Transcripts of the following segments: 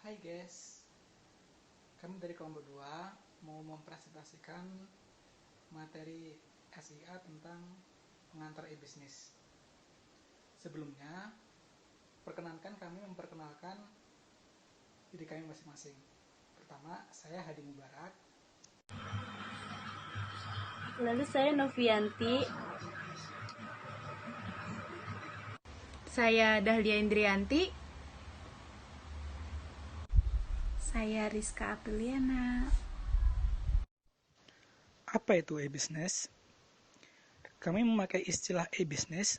Hai guys, kami dari kelompok 2 mau mempresentasikan materi SIA tentang pengantar e-bisnis. Sebelumnya, perkenankan kami memperkenalkan diri kami masing-masing. Pertama, saya Hadi Mubarak. Lalu saya Novianti. Saya Dahlia Indrianti. Saya Rizka Apriliana. Apa itu e-bisnis? Kami memakai istilah e-bisnis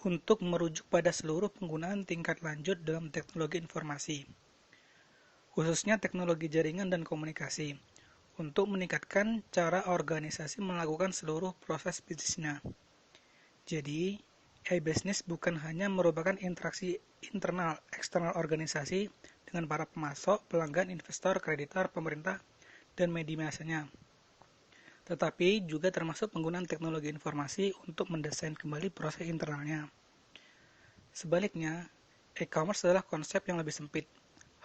untuk merujuk pada seluruh penggunaan tingkat lanjut dalam teknologi informasi, khususnya teknologi jaringan dan komunikasi, untuk meningkatkan cara organisasi melakukan seluruh proses bisnisnya. Jadi, e-bisnis bukan hanya merupakan interaksi internal eksternal organisasi dengan para pemasok, pelanggan, investor, kreditor, pemerintah, dan media masanya, tetapi juga termasuk penggunaan teknologi informasi untuk mendesain kembali proses internalnya. Sebaliknya, e-commerce adalah konsep yang lebih sempit,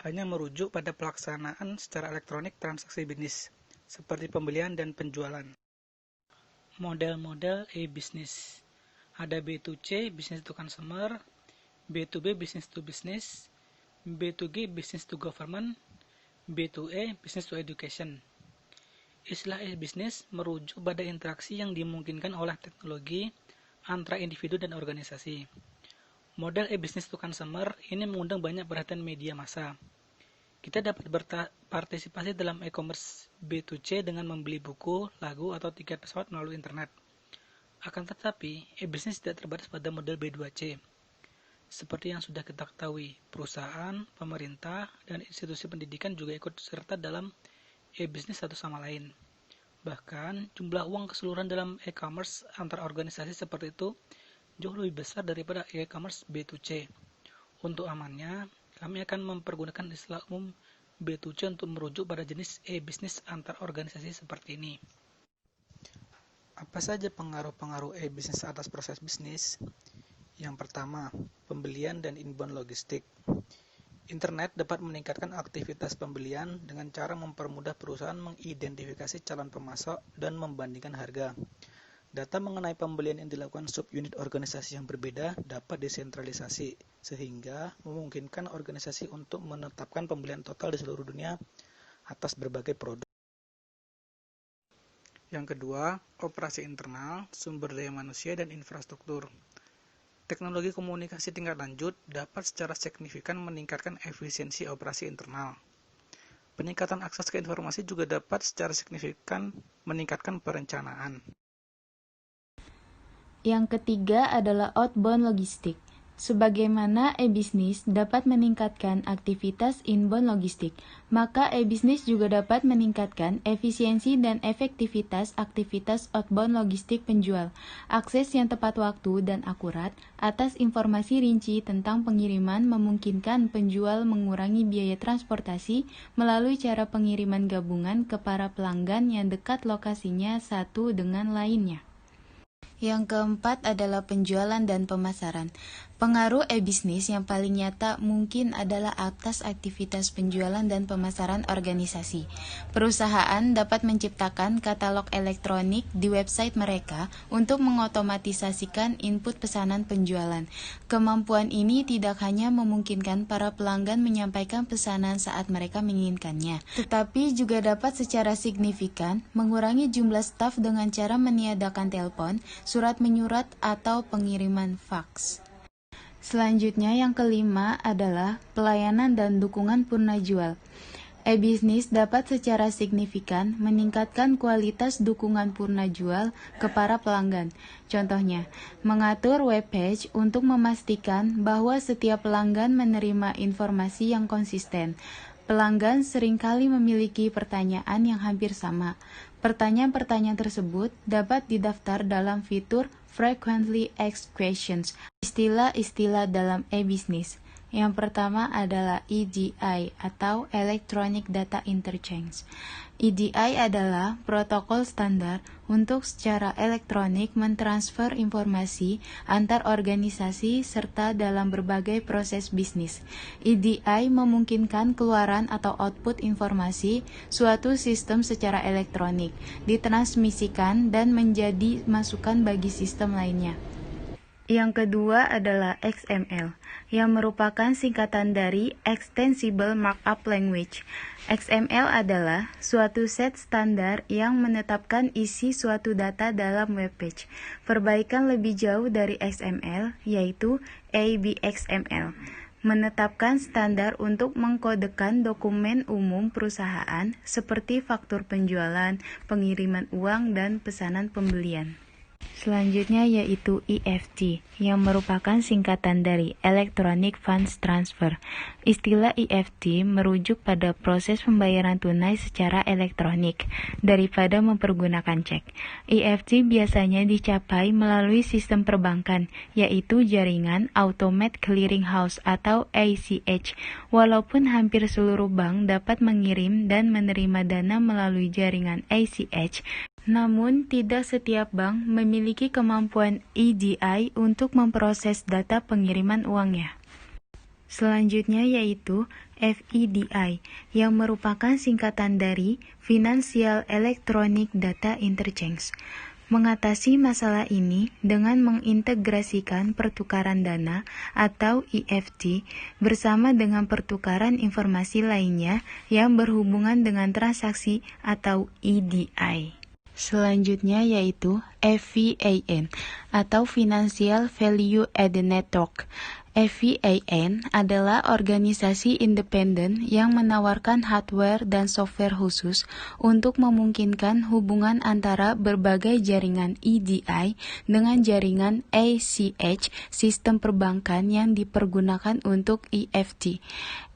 hanya merujuk pada pelaksanaan secara elektronik transaksi bisnis, seperti pembelian dan penjualan. Model-model e-bisnis ada B2C, business to consumer, B2B, business to business, B2G, business to government, B2E, business to education. Istilah e-bisnis merujuk pada interaksi yang dimungkinkan oleh teknologi antara individu dan organisasi. Model e-bisnis to consumer ini mengundang banyak perhatian media massa. Kita dapat berpartisipasi dalam e-commerce B2C dengan membeli buku, lagu, atau tiket pesawat melalui internet. Akan tetapi, e-bisnis tidak terbatas pada model B2C. Seperti yang sudah kita ketahui, perusahaan, pemerintah, dan institusi pendidikan juga ikut serta dalam e-bisnis satu sama lain. Bahkan, jumlah uang keseluruhan dalam e-commerce antar organisasi seperti itu jauh lebih besar daripada e-commerce B2C. Untuk amannya, kami akan mempergunakan istilah umum B2C untuk merujuk pada jenis e-bisnis antar organisasi seperti ini. Apa saja pengaruh-pengaruh e-bisnis atas proses bisnis? Yang pertama, pembelian dan inbound logistik. Internet dapat meningkatkan aktivitas pembelian dengan cara mempermudah perusahaan mengidentifikasi calon pemasok dan membandingkan harga. Data mengenai pembelian yang dilakukan subunit organisasi yang berbeda dapat desentralisasi, sehingga memungkinkan organisasi untuk menetapkan pembelian total di seluruh dunia atas berbagai produk. Yang kedua, operasi internal, sumber daya manusia, dan infrastruktur. Teknologi komunikasi tingkat lanjut dapat secara signifikan meningkatkan efisiensi operasi internal. Peningkatan akses ke informasi juga dapat secara signifikan meningkatkan perencanaan. Yang ketiga adalah outbound logistik. Sebagaimana e-bisnis dapat meningkatkan aktivitas inbound logistik, maka e-bisnis juga dapat meningkatkan efisiensi dan efektivitas aktivitas outbound logistik penjual. Akses yang tepat waktu dan akurat atas informasi rinci tentang pengiriman memungkinkan penjual mengurangi biaya transportasi melalui cara pengiriman gabungan ke para pelanggan yang dekat lokasinya satu dengan lainnya. Yang keempat adalah penjualan dan pemasaran. Pengaruh e-bisnis yang paling nyata mungkin adalah atas aktivitas penjualan dan pemasaran organisasi. Perusahaan dapat menciptakan katalog elektronik di website mereka untuk mengotomatisasikan input pesanan penjualan. Kemampuan ini tidak hanya memungkinkan para pelanggan menyampaikan pesanan saat mereka menginginkannya, tetapi juga dapat secara signifikan mengurangi jumlah staf dengan cara meniadakan telepon, surat menyurat, atau pengiriman faks. Selanjutnya yang kelima adalah pelayanan dan dukungan purna jual. E-bisnis dapat secara signifikan meningkatkan kualitas dukungan purna jual ke para pelanggan. Contohnya, mengatur web page untuk memastikan bahwa setiap pelanggan menerima informasi yang konsisten. Pelanggan seringkali memiliki pertanyaan yang hampir sama. Pertanyaan-pertanyaan tersebut dapat didaftar dalam fitur Frequently Asked Questions. Istilah-istilah dalam e-business. Yang pertama adalah EDI atau Electronic Data Interchange. EDI adalah protokol standar untuk secara elektronik mentransfer informasi antar organisasi serta dalam berbagai proses bisnis. EDI memungkinkan keluaran atau output informasi suatu sistem secara elektronik, ditransmisikan dan menjadi masukan bagi sistem lainnya. Yang kedua adalah XML, yang merupakan singkatan dari Extensible Markup Language. XML adalah suatu set standar yang menetapkan isi suatu data dalam web page. Perbaikan lebih jauh dari XML, yaitu ABXML, menetapkan standar untuk mengkodekan dokumen umum perusahaan seperti faktur penjualan, pengiriman uang, dan pesanan pembelian. Selanjutnya yaitu EFT, yang merupakan singkatan dari Electronic Funds Transfer. Istilah EFT merujuk pada proses pembayaran tunai secara elektronik daripada mempergunakan cek. EFT biasanya dicapai melalui sistem perbankan, yaitu jaringan Automated Clearing House atau ACH. Walaupun hampir seluruh bank dapat mengirim dan menerima dana melalui jaringan ACH, namun, tidak setiap bank memiliki kemampuan EDI untuk memproses data pengiriman uangnya. Selanjutnya yaitu FEDI, yang merupakan singkatan dari Financial Electronic Data Interchange. Mengatasi masalah ini dengan mengintegrasikan pertukaran dana atau EFT bersama dengan pertukaran informasi lainnya yang berhubungan dengan transaksi atau EDI. Selanjutnya yaitu FVAN atau Financial Value Added Network. FVAN adalah organisasi independen yang menawarkan hardware dan software khusus untuk memungkinkan hubungan antara berbagai jaringan EDI dengan jaringan ACH, sistem perbankan yang dipergunakan untuk EFT.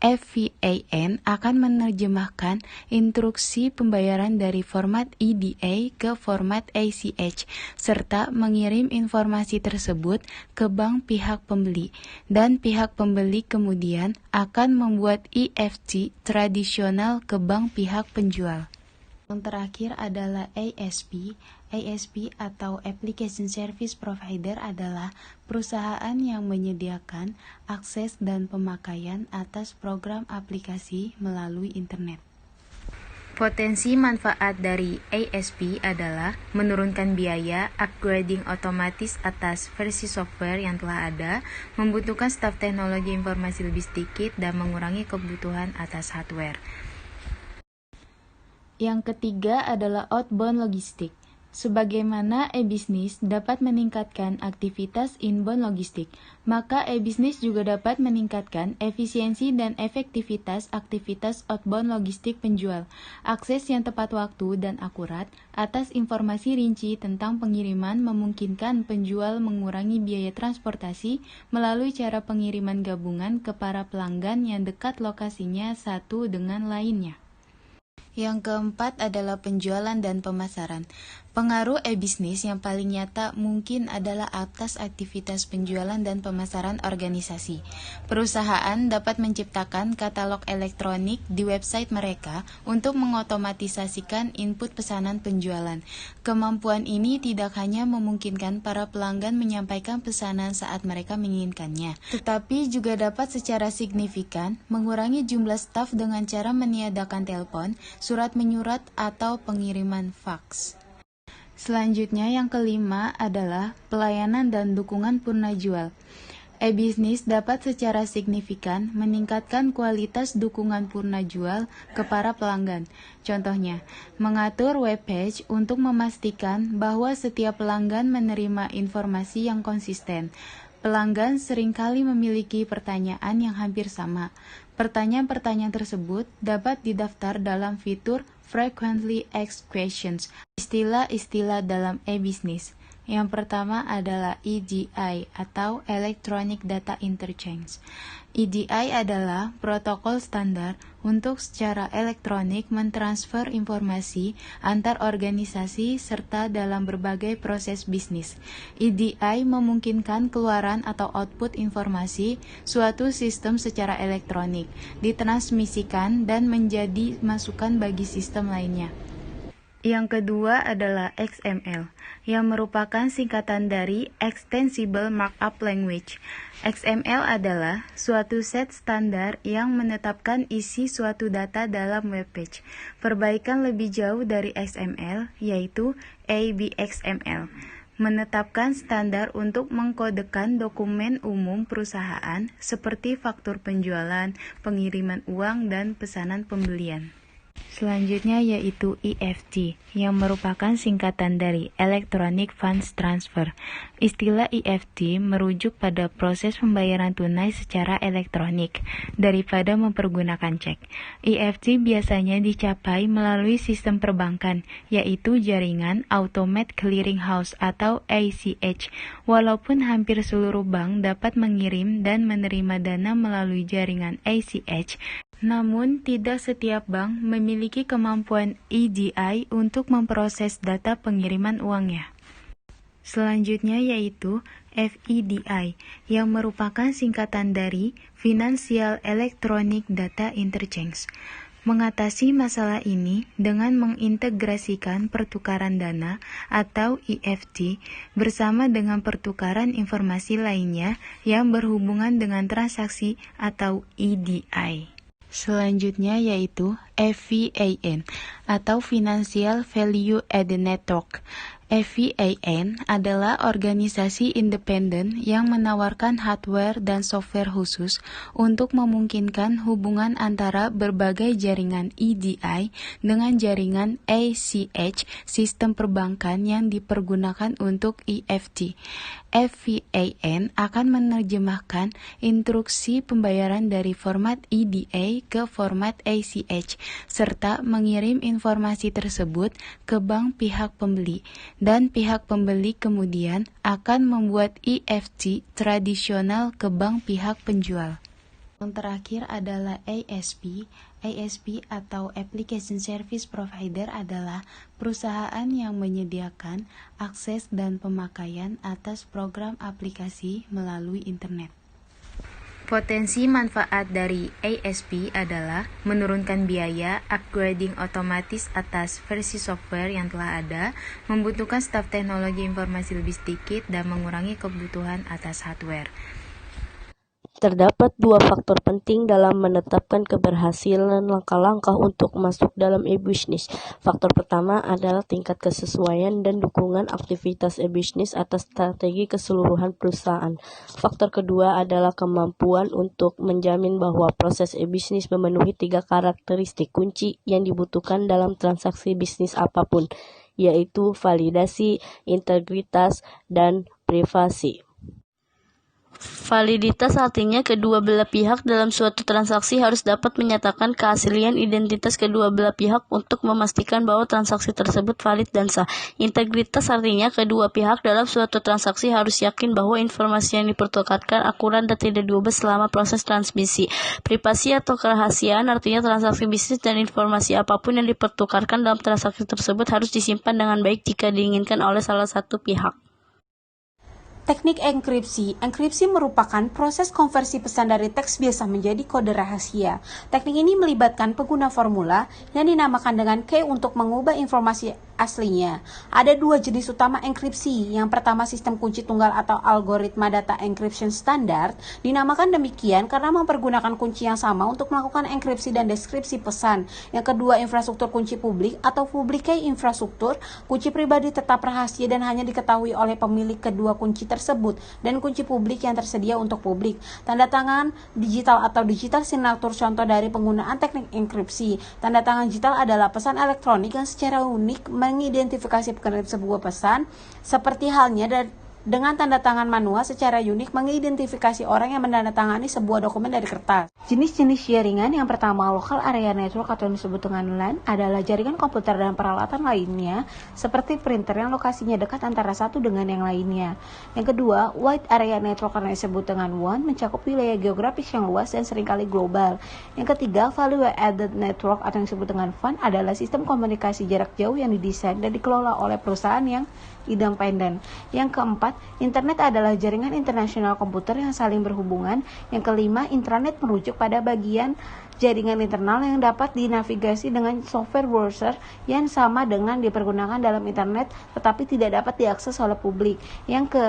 FVAN akan menerjemahkan instruksi pembayaran dari format EDA ke format ACH, serta mengirim informasi tersebut ke bank pihak pembeli, dan pihak pembeli kemudian akan membuat EFT tradisional ke bank pihak penjual. Yang terakhir adalah ASP. ASP atau Application Service Provider adalah perusahaan yang menyediakan akses dan pemakaian atas program aplikasi melalui internet. Potensi manfaat dari ASP adalah menurunkan biaya, upgrading otomatis atas versi software yang telah ada, membutuhkan staf teknologi informasi lebih sedikit, dan mengurangi kebutuhan atas hardware. Yang ketiga adalah outbound logistik. Sebagaimana e-bisnis dapat meningkatkan aktivitas inbound logistik, maka e-bisnis juga dapat meningkatkan efisiensi dan efektivitas aktivitas outbound logistik penjual. Akses yang tepat waktu dan akurat atas informasi rinci tentang pengiriman memungkinkan penjual mengurangi biaya transportasi melalui cara pengiriman gabungan ke para pelanggan yang dekat lokasinya satu dengan lainnya. Yang keempat adalah penjualan dan pemasaran. Pengaruh e-bisnis yang paling nyata mungkin adalah atas aktivitas penjualan dan pemasaran organisasi. Perusahaan dapat menciptakan katalog elektronik di website mereka untuk mengotomatisasikan input pesanan penjualan. Kemampuan ini tidak hanya memungkinkan para pelanggan menyampaikan pesanan saat mereka menginginkannya, tetapi juga dapat secara signifikan mengurangi jumlah staf dengan cara meniadakan telepon, surat menyurat, atau pengiriman faks. Selanjutnya yang kelima adalah pelayanan dan dukungan purna jual. E-bisnis dapat secara signifikan meningkatkan kualitas dukungan purna jual ke para pelanggan. Contohnya, mengatur web page untuk memastikan bahwa setiap pelanggan menerima informasi yang konsisten. Pelanggan seringkali memiliki pertanyaan yang hampir sama. Pertanyaan-pertanyaan tersebut dapat didaftar dalam fitur Frequently Asked Questions, istilah-istilah dalam e-bisnis. Yang pertama adalah EDI atau Electronic Data Interchange. EDI adalah protokol standar untuk secara elektronik mentransfer informasi antar organisasi serta dalam berbagai proses bisnis. EDI memungkinkan keluaran atau output informasi suatu sistem secara elektronik, ditransmisikan dan menjadi masukan bagi sistem lainnya. Yang kedua adalah XML, yang merupakan singkatan dari Extensible Markup Language. XML adalah suatu set standar yang menetapkan isi suatu data dalam web page. Perbaikan lebih jauh dari XML, yaitu ABXML, menetapkan standar untuk mengkodekan dokumen umum perusahaan seperti faktur penjualan, pengiriman uang, dan pesanan pembelian. Selanjutnya yaitu EFT, yang merupakan singkatan dari Electronic Funds Transfer. Istilah EFT merujuk pada proses pembayaran tunai secara elektronik daripada mempergunakan cek. EFT biasanya dicapai melalui sistem perbankan, yaitu jaringan Automated Clearing House atau ACH. Walaupun hampir seluruh bank dapat mengirim dan menerima dana melalui jaringan ACH, namun, tidak setiap bank memiliki kemampuan EDI untuk memproses data pengiriman uangnya. Selanjutnya yaitu FEDI, yang merupakan singkatan dari Financial Electronic Data Interchange. Mengatasi masalah ini dengan mengintegrasikan pertukaran dana atau EFT bersama dengan pertukaran informasi lainnya yang berhubungan dengan transaksi atau EDI. Selanjutnya yaitu FVAN atau Financial Value Added Network. FVAN adalah organisasi independen yang menawarkan hardware dan software khusus untuk memungkinkan hubungan antara berbagai jaringan EDI dengan jaringan ACH, sistem perbankan yang dipergunakan untuk EFT. FVAN akan menerjemahkan instruksi pembayaran dari format EDA ke format ACH, serta mengirim informasi tersebut ke bank pihak pembeli, dan pihak pembeli kemudian akan membuat EFT tradisional ke bank pihak penjual. Yang terakhir adalah ASP. ASP atau Application Service Provider adalah perusahaan yang menyediakan akses dan pemakaian atas program aplikasi melalui internet. Potensi manfaat dari ASP adalah menurunkan biaya, upgrading otomatis atas versi software yang telah ada, membutuhkan staf teknologi informasi lebih sedikit, dan mengurangi kebutuhan atas hardware. Terdapat dua faktor penting dalam menetapkan keberhasilan langkah-langkah untuk masuk dalam e-bisnis. Faktor pertama adalah tingkat kesesuaian dan dukungan aktivitas e-bisnis atas strategi keseluruhan perusahaan. Faktor kedua adalah kemampuan untuk menjamin bahwa proses e-bisnis memenuhi 3 karakteristik kunci yang dibutuhkan dalam transaksi bisnis apapun, yaitu validasi, integritas, dan privasi. Validitas artinya kedua belah pihak dalam suatu transaksi harus dapat menyatakan keaslian identitas kedua belah pihak untuk memastikan bahwa transaksi tersebut valid dan sah. Integritas artinya kedua pihak dalam suatu transaksi harus yakin bahwa informasi yang dipertukarkan akurat dan tidak diubah selama proses transmisi. Privasi atau kerahasiaan artinya transaksi bisnis dan informasi apapun yang dipertukarkan dalam transaksi tersebut harus disimpan dengan baik jika diinginkan oleh salah satu pihak. Teknik enkripsi. Enkripsi merupakan proses konversi pesan dari teks biasa menjadi kode rahasia. Teknik ini melibatkan pengguna formula yang dinamakan dengan key untuk mengubah informasi aslinya. Ada 2 jenis utama enkripsi. Yang pertama, sistem kunci tunggal atau algoritma data encryption standard. Dinamakan demikian karena mempergunakan kunci yang sama untuk melakukan enkripsi dan deskripsi pesan. Yang kedua, infrastruktur kunci publik atau public key infrastruktur. Kunci pribadi tetap rahasia dan hanya diketahui oleh pemilik kedua kunci tersebut, dan kunci publik yang tersedia untuk publik. Tanda tangan digital atau digital signature contoh dari penggunaan teknik enkripsi. Tanda tangan digital adalah pesan elektronik yang secara unik mengidentifikasi pengirim sebuah pesan, seperti halnya dengan tanda tangan manual secara unik mengidentifikasi orang yang menandatangani sebuah dokumen dari kertas. Jenis-jenis jaringan yang pertama, local area network atau yang disebut dengan LAN adalah jaringan komputer dan peralatan lainnya seperti printer yang lokasinya dekat antara satu dengan yang lainnya. Yang kedua, wide area network atau yang disebut dengan WAN mencakup wilayah geografis yang luas dan seringkali global. Yang ketiga, value added network atau yang disebut dengan WAN adalah sistem komunikasi jarak jauh yang didesain dan dikelola oleh perusahaan yang independen. Yang keempat, internet adalah jaringan internasional komputer yang saling berhubungan. Yang kelima, intranet merujuk pada bagian jaringan internal yang dapat dinavigasi dengan software browser yang sama dengan dipergunakan dalam internet tetapi tidak dapat diakses oleh publik. Yang ke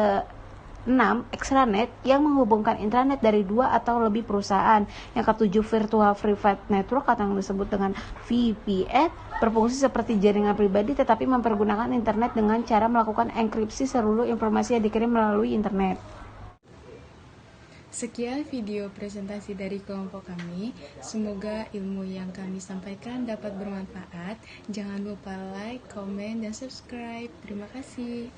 6. Extranet yang menghubungkan intranet dari 2 atau lebih perusahaan. Yang ke-7. Virtual Private Network atau yang disebut dengan VPN berfungsi seperti jaringan pribadi tetapi mempergunakan internet dengan cara melakukan enkripsi seluruh informasi yang dikirim melalui internet. Sekian video presentasi dari kelompok kami. Semoga ilmu yang kami sampaikan dapat bermanfaat. Jangan lupa like, komen, dan subscribe. Terima kasih.